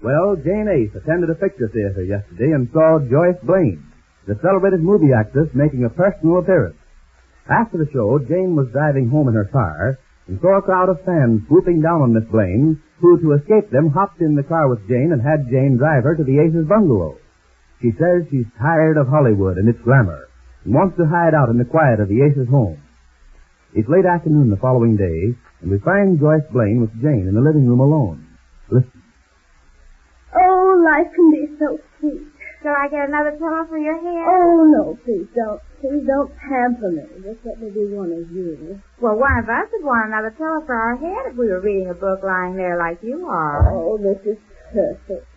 Well, Jane Ace attended a picture theater yesterday and saw Joyce Blaine, the celebrated movie actress, making a personal appearance. After the show, Jane was driving home in her car and saw a crowd of fans swooping down on Miss Blaine, who, to escape them, hopped in the car with Jane and had Jane drive her to the Ace's bungalow. She says she's tired of Hollywood and its glamour and wants to hide out in the quiet of the Ace's home. It's late afternoon the following day, and we find Joyce Blaine with Jane in the living room alone. Listen. Oh, life can be so sweet. Shall I get another pillow for your head? Oh, no, please don't. Please don't pamper me. Just let me be one of you. Well, one of us would want another pillow for our head if we were reading a book lying there like you are. Oh, this is perfect.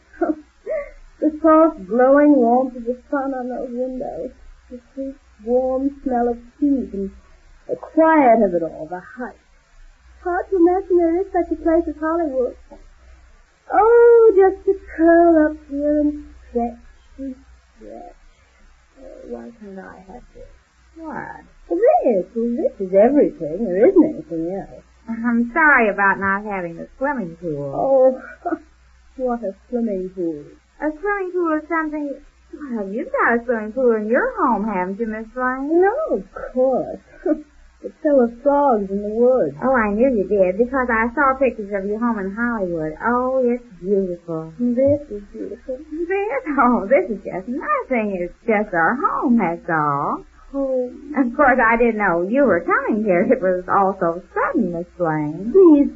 The soft, glowing warmth of the sun on those windows. The sweet, warm smell of heat and the quiet of it all, the hush. Hard to imagine there is such a place as Hollywood. Oh, just to curl up here and stretch and stretch. Oh, why can't I have this? What? This is everything. There isn't anything else. I'm sorry about not having the swimming pool. Oh, what a swimming pool. A swimming pool is something... Well, you've got a swimming pool in your home, haven't you, Miss Blaine? No, of course. But so are frogs in the woods. Oh, I knew you did, because I saw pictures of your home in Hollywood. Oh, it's beautiful. This is beautiful. This? Oh, this is just nothing. It's just our home, that's all. Home. Of course, I didn't know you were coming here. It was all so sudden, Miss Blaine. Please,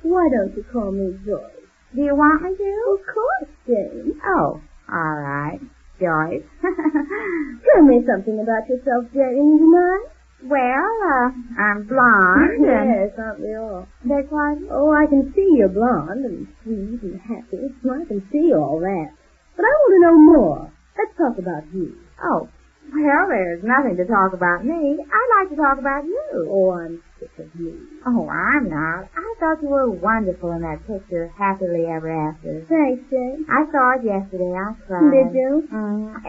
why don't you call me Joyce? Do you want me to? Of course, Jane. Oh, all right. Joyce. Tell me something about yourself, Jane, tonight. Well, I'm blonde. Yes, aren't we all? Beg pardon? Oh, I can see you're blonde and sweet and happy. I can see all that. But I want to know more. Let's talk about you. Oh, well, there's nothing to talk about me. I'd like to talk about you. Oh, I'm sick of you. Oh, I'm not. I thought you were wonderful in that picture, Happily Ever After. Thanks, Jane. I saw it yesterday. I cried. Did you?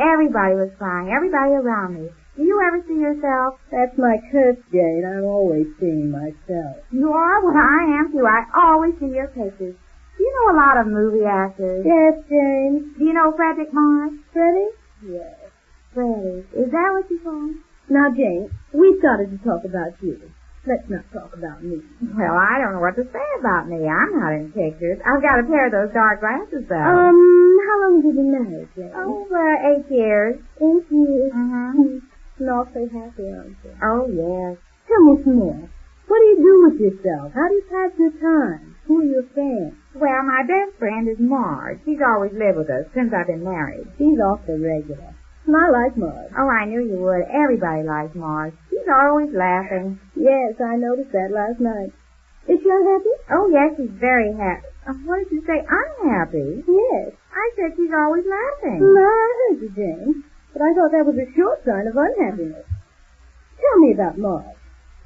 Everybody was crying. Everybody around me. Do you ever see yourself? That's my curse, Jane. I'm always seeing myself. You are? Well, I am, too. I always see your pictures. Do you know a lot of movie actors? Yes, Jane. Do you know Frederick Marge? Freddie? Yes. Freddie. Is that what you call him? Now, Jane, we started to talk about you. Let's not talk about me. Well, I don't know what to say about me. I'm not in pictures. I've got a pair of those dark glasses, though. How long have you been married, Jane? Oh, 8 years. 8 years. Mm-hmm. You're awfully happy, aren't you? Oh, yes. Tell me some more. What do you do with yourself? How do you pass your time? Who are your fans? Well, my best friend is Marge. She's always lived with us since I've been married. She's awfully regular. And I like Marge. Oh, I knew you would. Everybody likes Marge. She's always laughing. Yes, I noticed that last night. Is she unhappy? Oh, yes, she's very happy. What did you say? Unhappy? Yes. I said she's always laughing. I heard you, Jane. But I thought that was a sure sign of unhappiness. Tell me about Marge.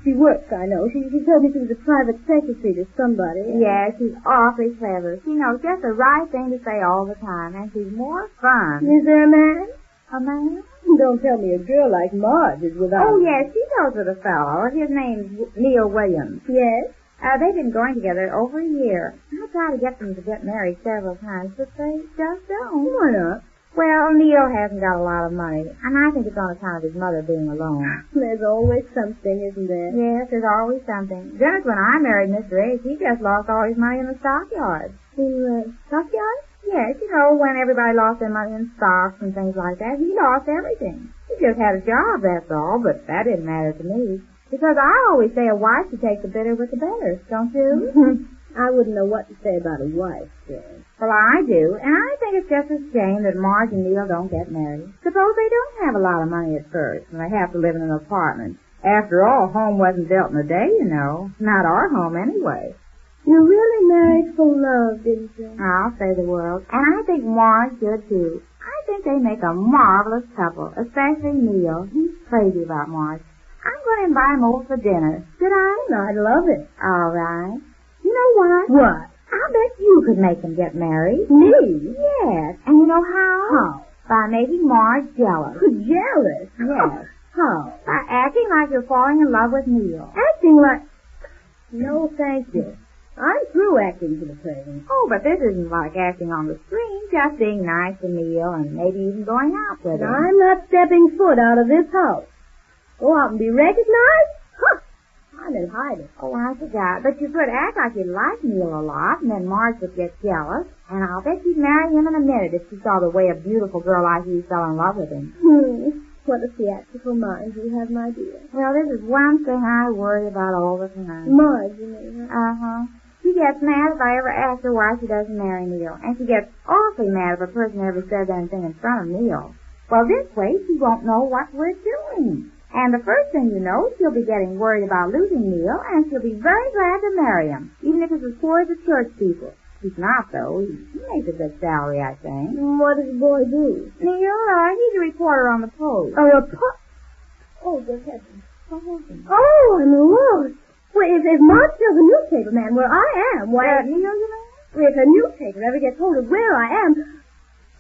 She works, I know. She told me she was a private secretary to somebody. Yeah, she's awfully clever. She knows just the right thing to say all the time, and she's more fun. Is there a man? A man? Don't tell me a girl like Marge is without... Oh, yes, she goes with a fellow. His name's Neil Williams. Yes? They've been going together over a year. I tried to get them to get married several times, but they just don't. Why not? Well, Neil hasn't got a lot of money, and I think it's on account of his mother being alone. There's always something, isn't there? Yes, there's always something. Then when I married Mr. Ace, he just lost all his money in the stockyards. In the stockyards? Yes, you know, when everybody lost their money in stocks and things like that, he lost everything. He just had a job, that's all, but that didn't matter to me. Because I always say a wife should take the bitter with the better, don't you? I wouldn't know what to say about a wife, Jane. Well, I do, and I think it's just a shame that Marge and Neil don't get married. Suppose they don't have a lot of money at first, and they have to live in an apartment. After all, home wasn't built in a day, you know. Not our home, anyway. You really married for love, didn't you? I'll say the world. And I think Marge should, too. I think they make a marvelous couple, especially Neil. He's crazy about Marge. I'm going to invite him over for dinner. Should I? I'd love it. All right. You know what? What? I bet you could make them get married. Me? Yes. And you know how? How? By making Marge jealous. Jealous? Yes. How? By acting like you're falling in love with Neil. Acting like... No, thank you. I'm through acting for the present. Oh, but this isn't like acting on the screen, just being nice to Neil and maybe even going out with him. I'm not stepping foot out of this house. Go out and be recognized? Huh! I'm in hiding. Oh, I forgot. But you could act like you like Neil a lot, and then Marge would get jealous, and I'll bet you'd marry him in a minute if she saw the way a beautiful girl like you fell in love with him. What a theatrical mind you have, my dear. Well, this is one thing I worry about all the time. Marge, you mean? Uh-huh. She gets mad if I ever ask her why she doesn't marry Neil, and she gets awfully mad if a person ever says anything in front of Neil. Well, this way she won't know what we're doing. And the first thing you know, she'll be getting worried about losing Neil, and she'll be very glad to marry him, even if it's as poor as the church people. He's not, though. He makes a good salary, I think. What does the boy do? Neil, he's a reporter on the Post. A reporter? Oh, good heavens. What happened? Oh, I'm lost. Well, if Marge tells a newspaper man where I am, why... Neil, you mean? If a newspaper ever gets hold of where I am...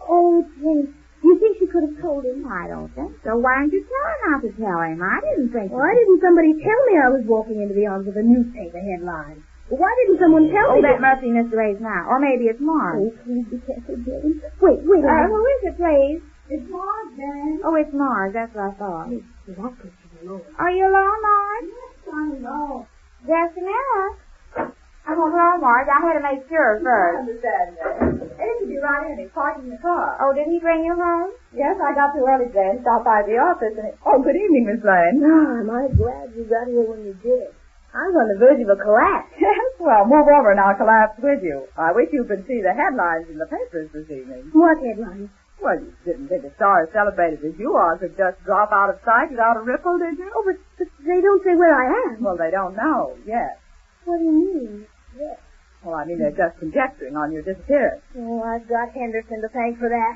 Oh, Jane, do you think she could have told him? I don't think so. Why didn't you tell her not to tell him? I didn't think Why didn't somebody tell me I was walking into the arms of a newspaper headline? Why didn't someone tell me? Oh, that must be Mr. Ace now. Or maybe it's Marge. Oh, please be careful, Jane. Wait. Who is it, please? It's Marge, Dan. Oh, it's Marge. That's what I thought. That puts you alone. Are you alone, Marge? Yes, I'm alone. Just a minute. Oh, hello, Marge. I had to make sure first. I understand that. Ace will be right in. He's parking the car. Oh, did he bring you home? Yes, I got too early today and stopped by the office and... Oh, good evening, Miss Lane. Oh, am I glad you got here when you did. I was on the verge of a collapse. Yes, well, move over and I'll collapse with you. I wish you could see the headlines in the papers this evening. What headlines? Well, you didn't think a star as celebrated as you are could just drop out of sight without a ripple, did you? Oh, but they don't say where I am. Well, they don't know yet. What do you mean? Yes. Well, I mean, they're just conjecturing on your disappearance. Oh, I've got Henderson to thank for that.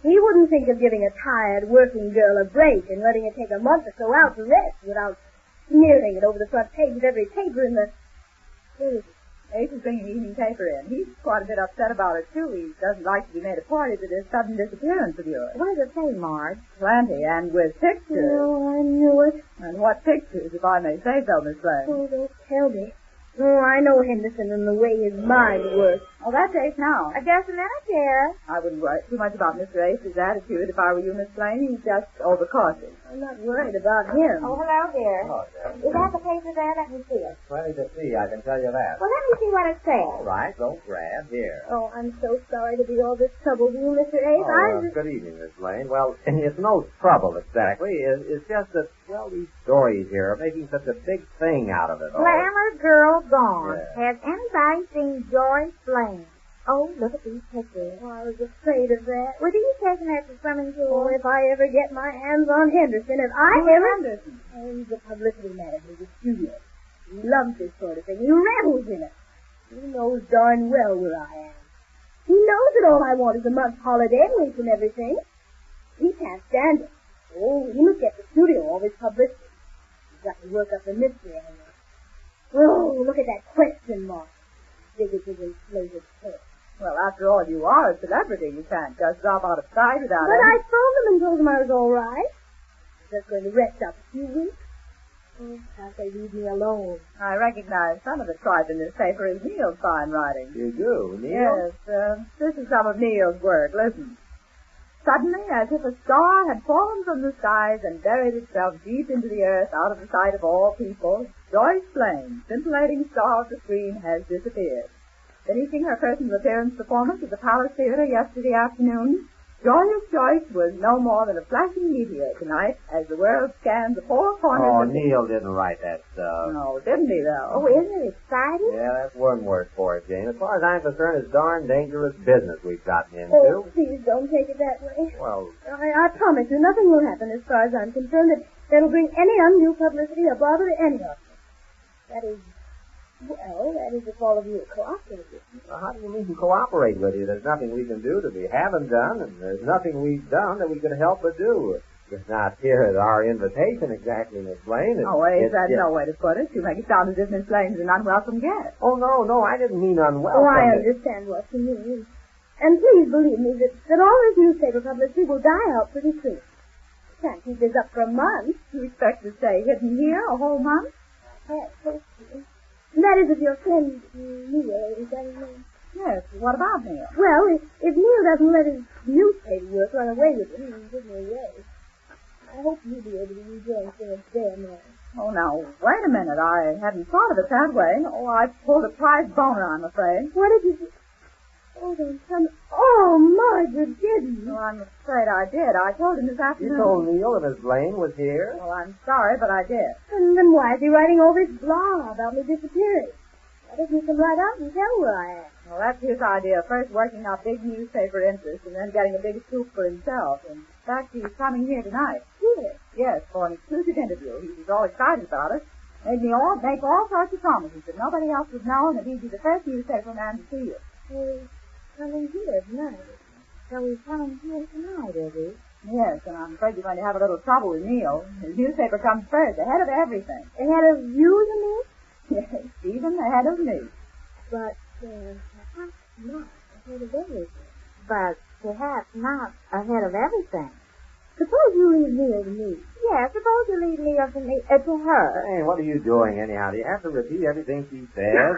He wouldn't think of giving a tired working girl a break and letting her take a month or so out to rest without smearing it over the front page of every paper in the... Ace is bringing evening paper in. He's quite a bit upset about it, too. He doesn't like to be made a party to this sudden disappearance of yours. What does it say, Marge? Plenty, and with pictures. Oh, I knew it. And what pictures, if I may say so, Miss Lane? Oh, don't tell me. Oh, I know Henderson and the way his mind works. Oh, that's Ace now. Just a minute, dear. I wouldn't worry too much about Mr. Ace's attitude if I were you, Miss Lane. He's just overcautious. I'm not worried about him. Oh, hello, dear. Hello, dear. Is that the paper there? Let me see it. Plenty to see, I can tell you that. Well, let me see what it says. All right, don't grab. Here. Oh, I'm so sorry to be all this trouble to you, Mr. Ace. Good evening, Miss Lane. Well, it's no trouble exactly. It's just that, well, these stories here are making such a big thing out of it all. Glamour girl gone. Yeah. Has anybody seen Joyce Blaine? Oh, look at these pictures. Oh, I was afraid of that. Were these taken at the swimming Oh, pool? if I ever get my hands on Henderson, if I ever... Henderson? Oh, he's the publicity manager of the studio. He loves this sort of thing. He revels in it. He knows darn well where I am. He knows that all I want is a month's holiday and week and everything. He can't stand it. Oh, he must get the studio all this publicity. He's got to work up the mystery anyway. Oh, look at that question mark. Big as his inflated head. Well, after all, you are a celebrity. You can't just drop out of sight without But I phoned them and told them I was all right. I was just going to rest up a few weeks. Oh, can't they leave me alone? I recognize some of the tripe in this paper is Neil's fine writing. You do, Neil? Yes, this is some of Neil's work. Listen. Suddenly, as if a star had fallen from the skies and buried itself deep into the earth out of the sight of all people, Joyce Blaine, scintillating star of the screen, has disappeared. Finishing her personal appearance performance at the Palace Theater yesterday afternoon, Joyous Joyce was no more than a flashing meteor tonight as the world scans the four corners Oh, of Neil didn't write that stuff. No, didn't he, though? Oh, isn't it exciting? Yeah, that's one word for it, Jane. As far as I'm concerned, it's darn dangerous business we've gotten into. Oh, please don't take it that way. Well, I promise you nothing will happen as far as I'm concerned that'll bring any undue publicity or bother to any of us. That is if all of you cooperate with me. how do you mean to cooperate with you? There's nothing we can do that we haven't done, and there's nothing we've done that we could help but do. It's not here at our invitation exactly, Miss Blaine. That's no way to put it. You make it sound as if Miss Lane's an unwelcome guest. Oh, no, I didn't mean unwelcome. Oh, I understand what you mean. And please believe me that all this newspaper publicity will die out pretty soon. Can't keep this up for a month. You expect to stay hidden here a whole month? I can't hope to. And that is if your friend Neil, is that his name? Yes, what about Neil? Well, if Neil doesn't let his newspaper work run away with him and give me away, I hope you'll be able to rejoin things there, Mary. Oh, now, wait a minute. I hadn't thought of it that way. Oh, I pulled a prize boner, I'm afraid. What did you do? Oh, don't tell me. Oh, Marge, you didn't. Well, I'm afraid I did. I told him this afternoon. You told Neil that Miss Blaine was here? Well, I'm sorry, but I did. And then why is he writing all this blah about me disappearing? Why doesn't he come right out and tell where I am? Well, that's his idea. First working up big newspaper interest and then getting a big scoop for himself. In fact, he's coming here tonight. Here? Yes, for an exclusive interview. He was all excited about it. Made me make all sorts of promises that nobody else would know and that he'd be the first newspaper man to see you. He's coming here tonight. So he's coming here tonight, is he? Yes, and I'm afraid you're going to have a little trouble with Neil. His newspaper comes first, ahead of everything. Ahead of you and me? Yes, even ahead of me. But, perhaps not ahead of everything. But perhaps not ahead of everything. Suppose you leave Neil to me. Yeah, suppose you leave Neil to me, to her. Hey, what are you doing anyhow? Do you have to repeat everything she says?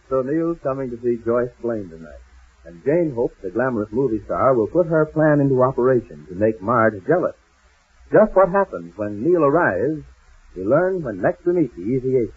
So Neil's coming to see Joyce Blaine tonight. And Jane hopes the glamorous movie star will put her plan into operation to make Marge jealous. Just what happens when Neil arrives, we learn when next we meet the Easy Ace.